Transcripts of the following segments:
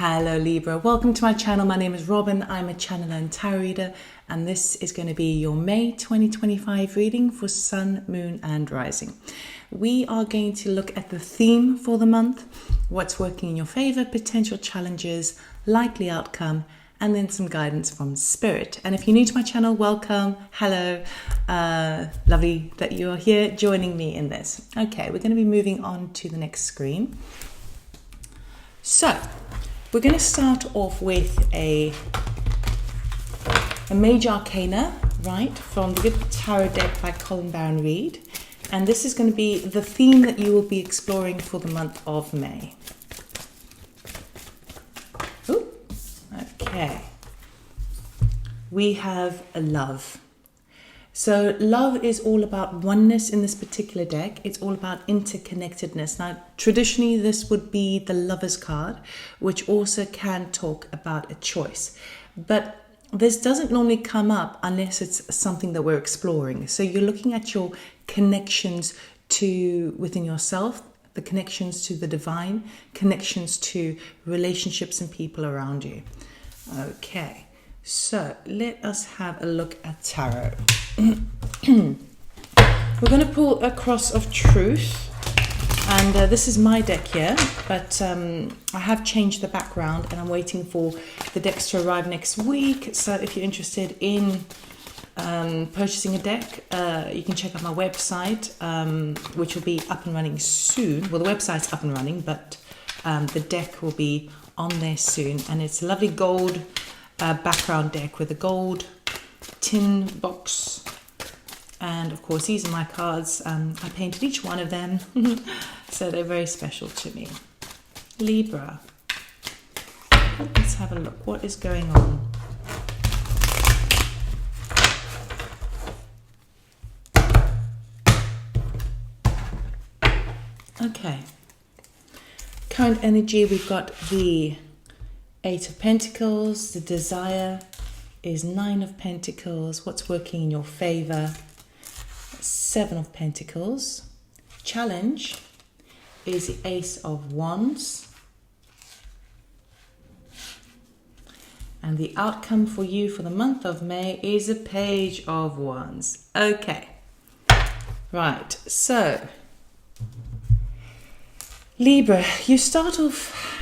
Hello Libra, welcome to my channel. My name is Robyn. I'm a channeler and tarot reader, and this is going to be your May 2025 reading for Sun, Moon and Rising. We are going to look at the theme for the month, what's working in your favor, potential challenges, likely outcome, and then some guidance from Spirit. And if you're new to my channel, welcome, hello, lovely that you are here joining me in this. Okay, we're going to be moving on to the next screen. So, we're going to start off with a Major Arcana, right, from the Good Tarot deck by Colin Baron Reid. And this is going to be the theme that you will be exploring for the month of May. Ooh, okay. We have a love. So love is all about oneness in this particular deck. It's all about interconnectedness. Now, traditionally, this would be the Lover's card, which also can talk about a choice. But this doesn't normally come up unless it's something that we're exploring. So you're looking at your connections to within yourself, the connections to the divine, connections to relationships and people around you. Okay. So let us have a look at tarot. We're going to pull a Cross of Truth, and this is my deck here, but I have changed the background and I'm waiting for the decks to arrive next week. So if you're interested in purchasing a deck, you can check out my website, which will be up and running soon. Well, the website's up and running, but the deck will be on there soon, and it's a lovely gold background deck with a gold tin box, and of course these are my cards. I painted each one of them so they're very special to me. Libra, let's have a look. What is going on? Okay, current energy, we've got the Eight of Pentacles. The desire is Nine of Pentacles. What's working in your favor? Seven of Pentacles. Challenge is the Ace of Wands. And the outcome for you for the month of May is a Page of Wands. Okay. Right. So, Libra, you start off...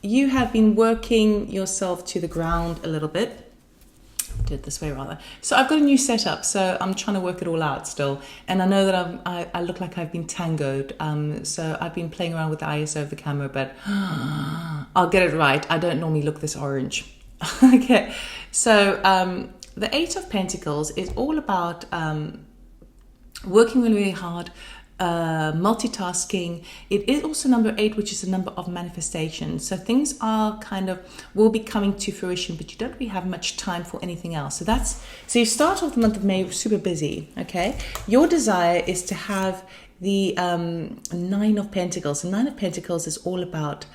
You have been working yourself to the ground a little bit. Do it this way rather. So I've got a new setup, so I'm trying to work it all out still. And I know that I look like I've been tangoed. So I've been playing around with the ISO of the camera, but I'll get it right. I don't normally look this orange. Okay. So the Eight of Pentacles is all about working really, really hard, multitasking. It is also number 8, which is a number of manifestation. So things are will be coming to fruition, but you don't really have much time for anything else. So you start off the month of May super busy. Okay, your desire is to have the Nine of Pentacles. The Nine of Pentacles is all about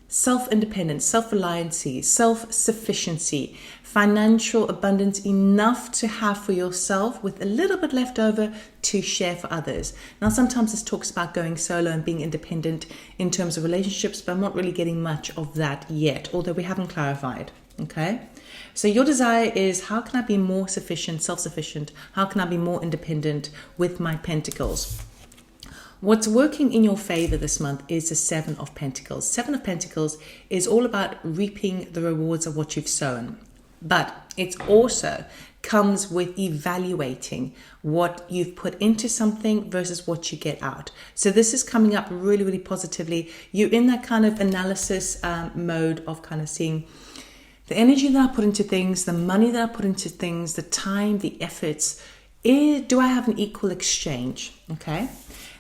self-independence, self-reliancy, self-sufficiency, financial abundance, enough to have for yourself with a little bit left over to share for others. Now, sometimes this talks about going solo and being independent in terms of relationships, but I'm not really getting much of that yet, although we haven't clarified. Okay, so your desire is, how can I be more sufficient, self-sufficient? How can I be more independent with my pentacles? What's working in your favor this month is the Seven of Pentacles. Seven of Pentacles is all about reaping the rewards of what you've sown. But it also comes with evaluating what you've put into something versus what you get out. So this is coming up really, really positively. You're in that kind of analysis mode of kind of seeing the energy that I put into things, the money that I put into things, the time, the efforts. Do I have an equal exchange? Okay.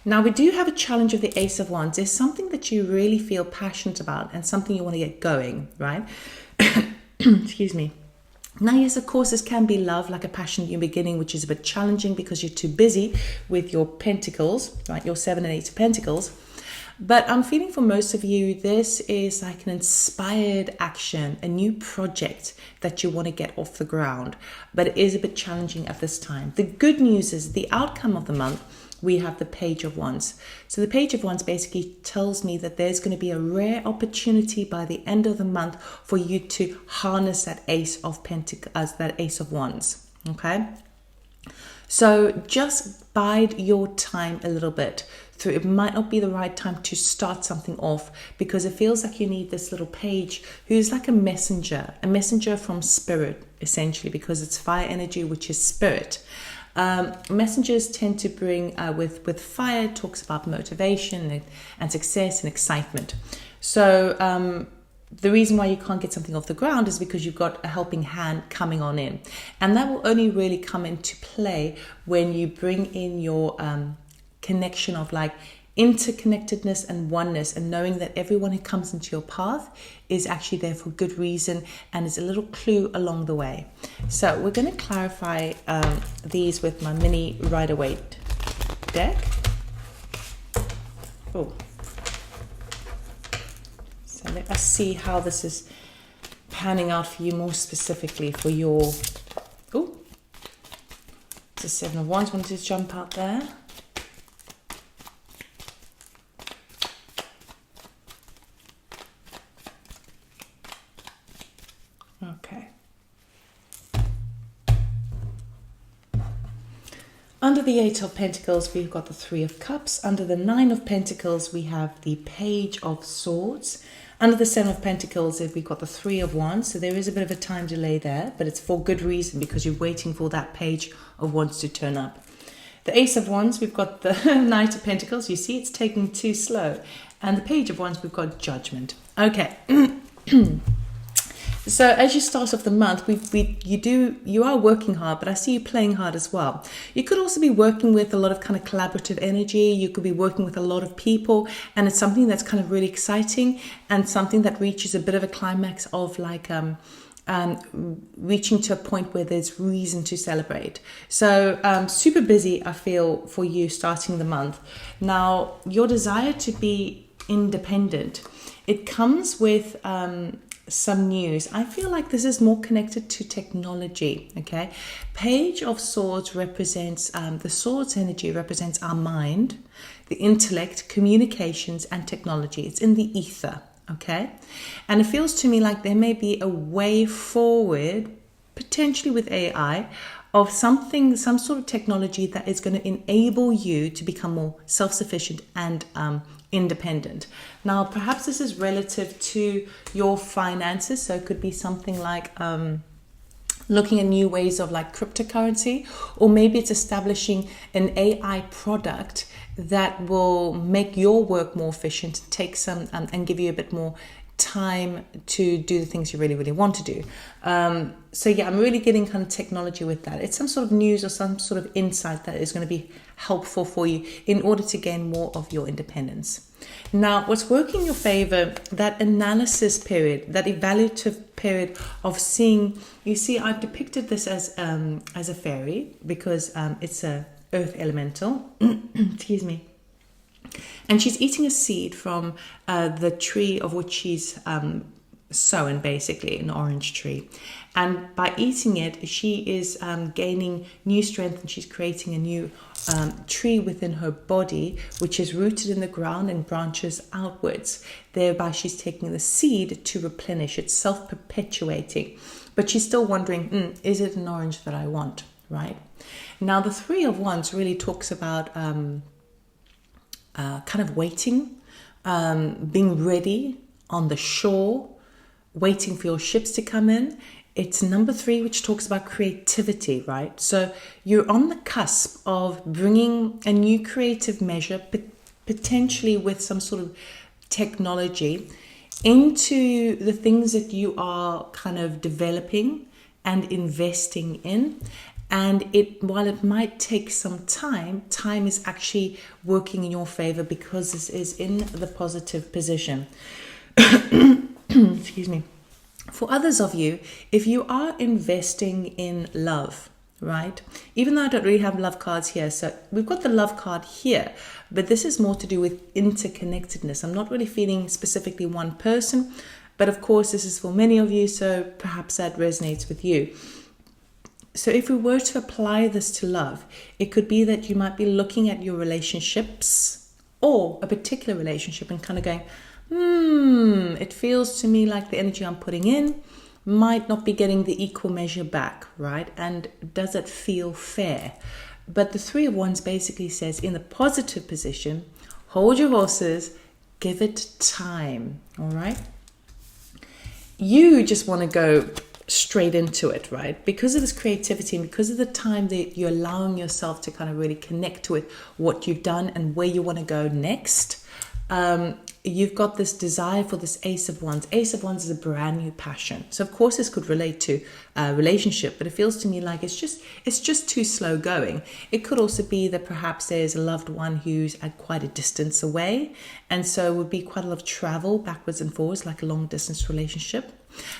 Now, we do have a challenge of the Ace of Wands. There's something that you really feel passionate about and something you want to get going, right? Excuse me. Now, yes, of course, this can be love, like a passion in the beginning, which is a bit challenging because you're too busy with your pentacles, right? Your 7 and 8 of Pentacles. But I'm feeling for most of you, this is like an inspired action, a new project that you want to get off the ground. But it is a bit challenging at this time. The good news is the outcome of the month we have the Page of Wands. So the Page of Wands basically tells me that there's going to be a rare opportunity by the end of the month for you to harness that Ace of Pentacles, that Ace of Wands. Okay. So just bide your time a little bit through. It might not be the right time to start something off, because it feels like you need this little page who's like a messenger from spirit, essentially, because it's fire energy, which is spirit. Messengers tend to bring with fire, talks about motivation and success and excitement. So the reason why you can't get something off the ground is because you've got a helping hand coming on in, and that will only really come into play when you bring in your connection of like interconnectedness and oneness, and knowing that everyone who comes into your path is actually there for good reason and is a little clue along the way. So we're going to clarify these with my mini Rider-Waite deck. Oh, so let us see how this is panning out for you more specifically for your, oh, the Seven of Wands wanted to jump out there. Okay. Under the Eight of Pentacles, we've got the Three of Cups. Under the Nine of Pentacles, we have the Page of Swords. Under the Seven of Pentacles, we've got the Three of Wands. So there is a bit of a time delay there, but it's for good reason, because you're waiting for that Page of Wands to turn up. The Ace of Wands, we've got the Knight of Pentacles. You see, it's taking too slow. And the Page of Wands, we've got Judgment. Okay. So as you start off the month, you are working hard, but I see you playing hard as well. You could also be working with a lot of kind of collaborative energy. You could be working with a lot of people, and it's something that's kind of really exciting and something that reaches a bit of a climax of like reaching to a point where there's reason to celebrate. So super busy, I feel, for you starting the month. Now, your desire to be independent, it comes with some news. I feel like this is more connected to technology. Okay, Page of Swords represents the Swords energy represents our mind, the intellect, communications, and technology. It's in the ether. Okay, and it feels to me like there may be a way forward, potentially with AI, of some sort of technology that is going to enable you to become more self-sufficient and independent. Now, perhaps this is relative to your finances, so it could be something like looking at new ways of like cryptocurrency, or maybe it's establishing an AI product that will make your work more efficient, take some and give you a bit more time to do the things you really, really want to do. So yeah, I'm really getting kind of technology with that. It's some sort of news or some sort of insight that is going to be helpful for you in order to gain more of your independence. Now, what's working in your favor, that analysis period, that evaluative period of seeing, you see, I've depicted this as a fairy because it's a earth elemental. Excuse me. And she's eating a seed from the tree of which she's sown, basically, an orange tree. And by eating it, she is gaining new strength, and she's creating a new tree within her body, which is rooted in the ground and branches outwards. Thereby, she's taking the seed to replenish. It's self-perpetuating. But she's still wondering, is it an orange that I want, right? Now, the Three of Wands really talks about kind of waiting, being ready on the shore, waiting for your ships to come in. It's number 3, which talks about creativity, right? So you're on the cusp of bringing a new creative measure, potentially with some sort of technology, into the things that you are kind of developing and investing in. And while it might take some time is actually working in your favor because this is in the positive position. Excuse me. For others of you, if you are investing in love, right? Even though I don't really have love cards here, so we've got the love card here, but this is more to do with interconnectedness. I'm not really feeling specifically one person, but of course this is for many of you, so perhaps that resonates with you. So if we were to apply this to love, it could be that you might be looking at your relationships or a particular relationship and kind of going, it feels to me like the energy I'm putting in might not be getting the equal measure back, right? And does it feel fair? But the Three of Wands basically says, in the positive position, hold your horses, give it time, all right? You just want to go straight into it, right? Because of this creativity and because of the time that you're allowing yourself to kind of really connect with what you've done and where you want to go next, you've got this desire for this Ace of Wands. Ace of Wands is a brand new passion. So of course this could relate to a relationship, but it feels to me like it's just too slow going. It could also be that perhaps there's a loved one who's at quite a distance away, and so it would be quite a lot of travel backwards and forwards, like a long distance relationship.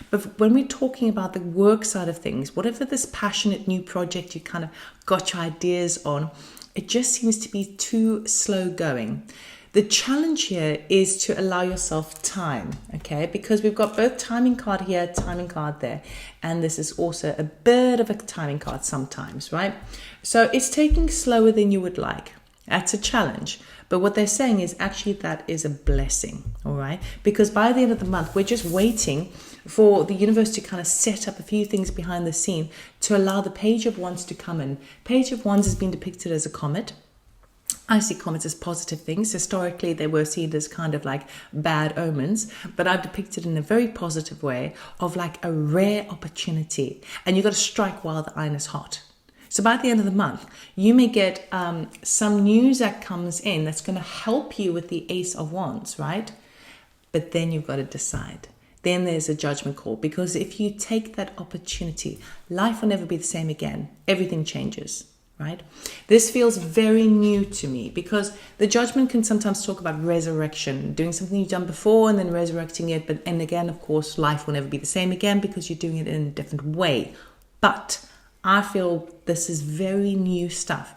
But when we're talking about the work side of things, whatever this passionate new project you kind of got your ideas on, it just seems to be too slow going. The challenge here is to allow yourself time, okay? Because we've got both timing card here, timing card there. And this is also a bit of a timing card sometimes, right? So it's taking slower than you would like. That's a challenge. But what they're saying is actually that is a blessing, all right? Because by the end of the month, we're just waiting for the universe to kind of set up a few things behind the scene to allow the Page of Wands to come in. Page of Wands has been depicted as a comet. I see comets as positive things. Historically, they were seen as kind of like bad omens, but I've depicted in a very positive way of like a rare opportunity. And you've got to strike while the iron is hot. So by the end of the month, you may get some news that comes in that's going to help you with the Ace of Wands, right? But then you've got to decide. Then there's a judgment call, because if you take that opportunity, life will never be the same again. Everything changes. Right? This feels very new to me, because the judgment can sometimes talk about resurrection, doing something you've done before and then resurrecting it. And again, of course, life will never be the same again because you're doing it in a different way. But I feel this is very new stuff.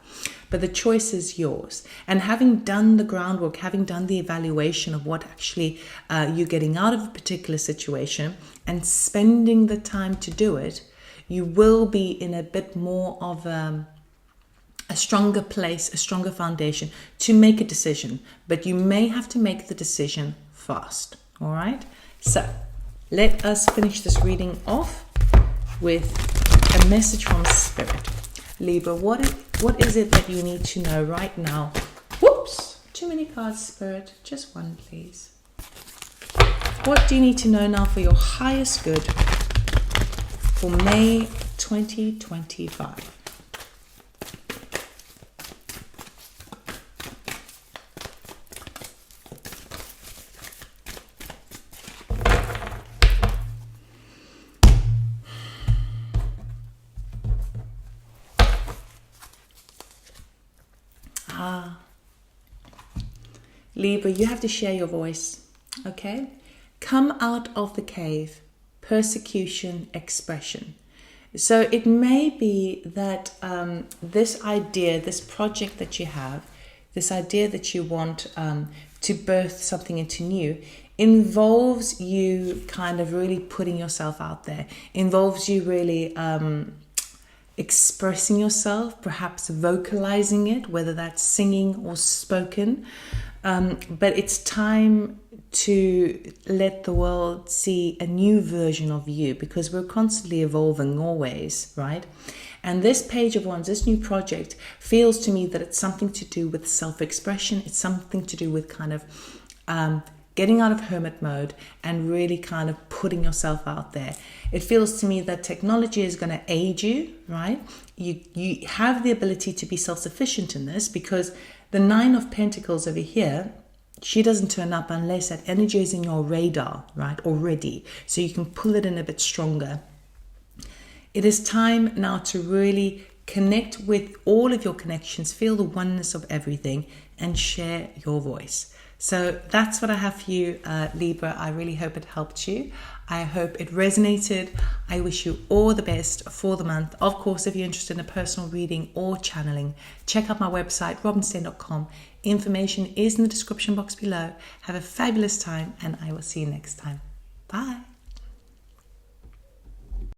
But the choice is yours. And having done the groundwork, having done the evaluation of what actually you're getting out of a particular situation and spending the time to do it, you will be in a bit more of a stronger place, a stronger foundation to make a decision. But you may have to make the decision fast. All right. So let us finish this reading off with a message from Spirit. Libra, what is it that you need to know right now? Whoops, too many cards, Spirit. Just one, please. What do you need to know now for your highest good for May 2025? Libra, you have to share your voice, okay? Come out of the cave, persecution, expression. So it may be that this idea, this project that you have, this idea that you want to birth something into new, involves you kind of really putting yourself out there, involves you really expressing yourself, perhaps vocalizing it, whether that's singing or spoken. But it's time to let the world see a new version of you, because we're constantly evolving always, right? And this Page of Wands, this new project, feels to me that it's something to do with self-expression. It's something to do with kind of getting out of hermit mode and really kind of putting yourself out there. It feels to me that technology is going to aid you, right? You have the ability to be self-sufficient in this, because the Nine of Pentacles over here, she doesn't turn up unless that energy is in your radar, right, already. So you can pull it in a bit stronger. It is time now to really connect with all of your connections, feel the oneness of everything, and share your voice. So that's what I have for you, Libra. I really hope it helped you. I hope it resonated. I wish you all the best for the month. Of course, if you're interested in a personal reading or channeling, check out my website, robynstein.com. Information is in the description box below. Have a fabulous time, and I will see you next time. Bye.